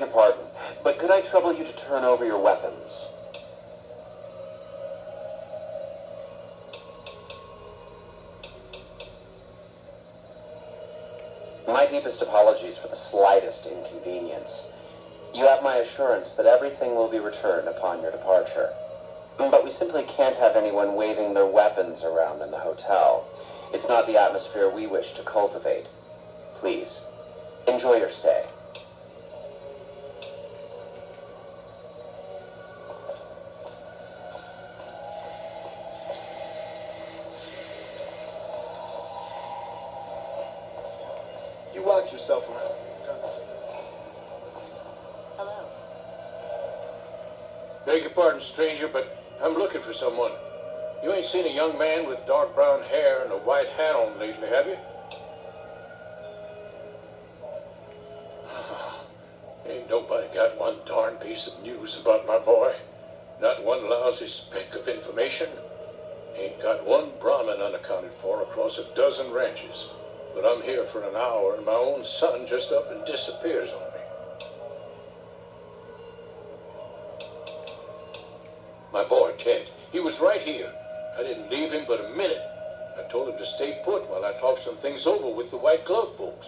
your pardon, but could I trouble you to turn over your weapons? My deepest apologies for the slightest inconvenience. You have my assurance that everything will be returned upon your departure. But we simply can't have anyone waving their weapons around in the hotel. It's not the atmosphere we wish to cultivate. Please, enjoy your stay. You watch yourself around. Hello. Beg your pardon, stranger, but I'm looking for someone. You ain't seen a young man with dark brown hair and a white hat on lately, have you? Ain't nobody got one darn piece of news about my boy. Not one lousy speck of information. Ain't got one Brahmin unaccounted for across a dozen ranches. But I'm here for an hour and my own son just up and disappears on me. My boy, Ted, he was right here. I didn't leave him but a minute. I told him to stay put while I talked some things over with the white glove folks.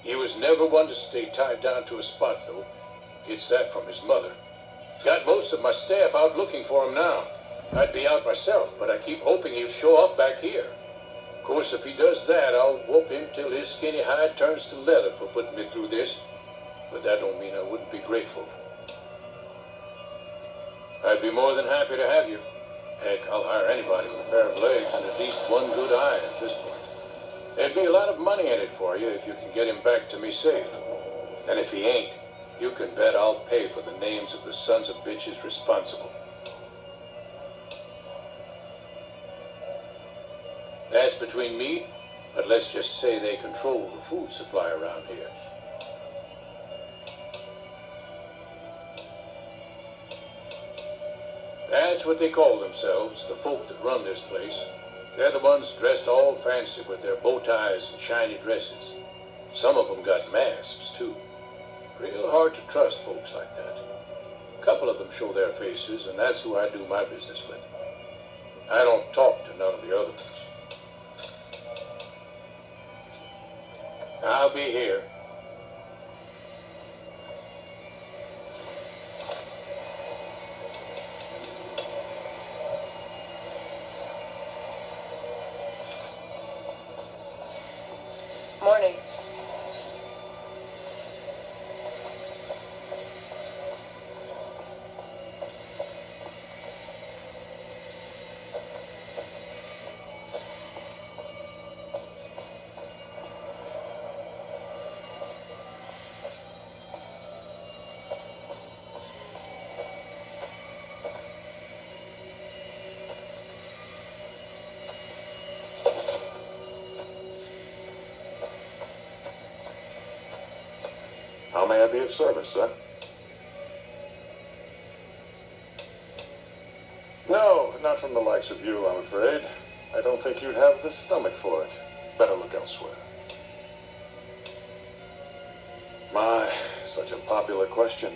He was never one to stay tied down to a spot, though. Gets that from his mother. Got most of my staff out looking for him now. I'd be out myself, but I keep hoping he'll show up back here. Of course, if he does that, I'll whoop him till his skinny hide turns to leather for putting me through this. But that don't mean I wouldn't be grateful. I'd be more than happy to have you. Heck, I'll hire anybody with a pair of legs and at least one good eye at this point. There'd be a lot of money in it for you if you can get him back to me safe. And if he ain't, you can bet I'll pay for the names of the sons of bitches responsible. That's between me, but let's just say they control the food supply around here. That's what they call themselves, the folk that run this place. They're the ones dressed all fancy with their bow ties and shiny dresses. Some of them got masks, too. Real hard to trust folks like that. A couple of them show their faces, and that's who I do my business with. I don't talk to none of the other ones. I'll be here. Morning. How may I be of service, sir? No, not from the likes of you, I'm afraid. I don't think you'd have the stomach for it. Better look elsewhere. My, such a popular question.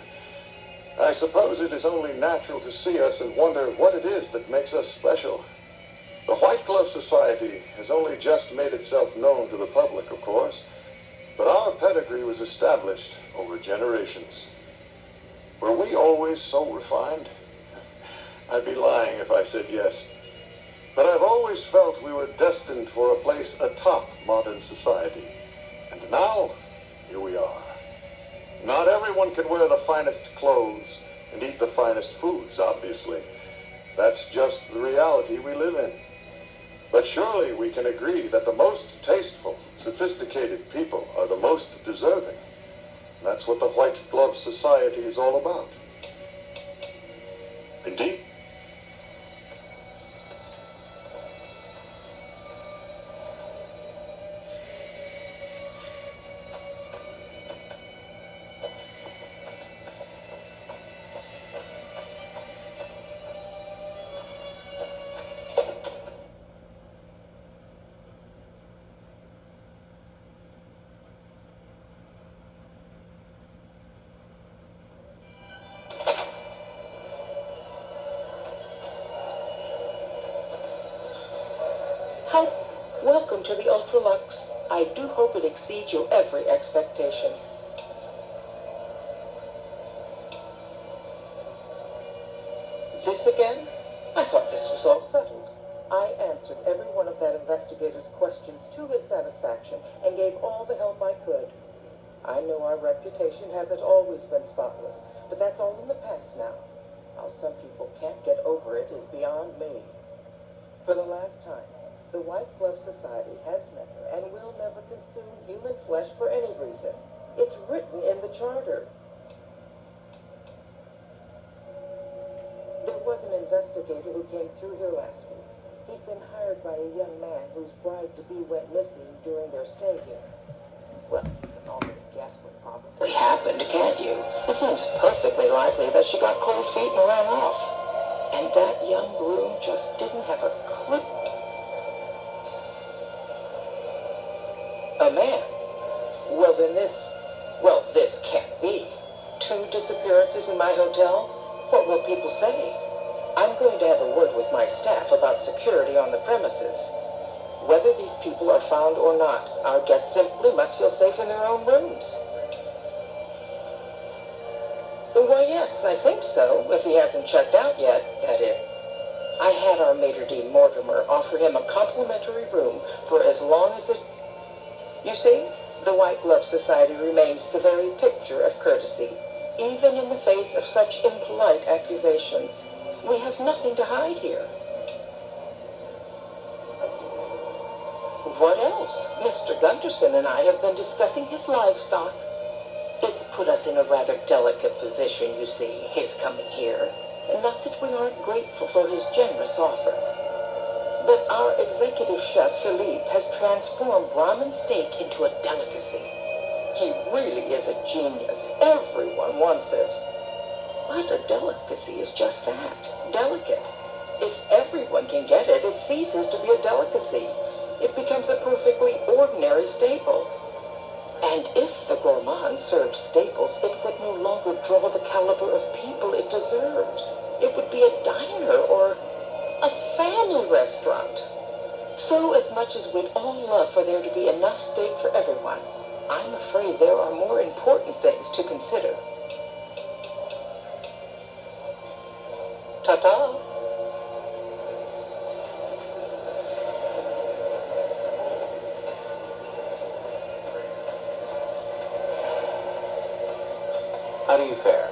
I suppose it is only natural to see us and wonder what it is that makes us special. The White Glove Society has only just made itself known to the public, of course. But our pedigree was established over generations. Were we always so refined? I'd be lying if I said yes. But I've always felt we were destined for a place atop modern society. And now, here we are. Not everyone can wear the finest clothes and eat the finest foods, obviously. That's just the reality we live in. But surely we can agree that the most tasteful, sophisticated people are the most deserving. That's what the White Glove Society is all about. Indeed. How welcome to the Ultra-Luxe. I do hope it exceeds your every expectation. This again? I thought this was all settled. I answered every one of that investigator's questions to his satisfaction and gave all the help I could. I know our reputation hasn't always been spotless, but that's all in the past now. How some people can't get over it is beyond me. For the last time, the White Glove Society has never and will never consume human flesh for any reason. It's written in the charter. There was an investigator who came through here last week. He'd been hired by a young man whose bride-to-be went missing during their stay here. Well, you can already guess what probably happened, can't you? It seems perfectly likely that she got cold feet and ran off. And that young groom just didn't have a clue. A man? Well, then this can't be. 2 disappearances in my hotel? What will people say? I'm going to have a word with my staff about security on the premises. Whether these people are found or not, our guests simply must feel safe in their own rooms. Why, yes, I think so, if he hasn't checked out yet, that is. I had our maitre d' Mortimer offer him a complimentary room for as long as it... You see, the White Glove Society remains the very picture of courtesy, even in the face of such impolite accusations. We have nothing to hide here. What else? Mr. Gunderson and I have been discussing his livestock. It's put us in a rather delicate position, you see, his coming here. Not that we aren't grateful for his generous offer. But our executive chef, Philippe, has transformed ramen steak into a delicacy. He really is a genius. Everyone wants it. But a delicacy is just that, delicate. If everyone can get it, it ceases to be a delicacy. It becomes a perfectly ordinary staple. And if the gourmand served staples, it would no longer draw the caliber of people it deserves. It would be a diner or a family restaurant. So as much as we'd all love for there to be enough steak for everyone, I'm afraid there are more important things to consider. Ta-ta! How do you fare?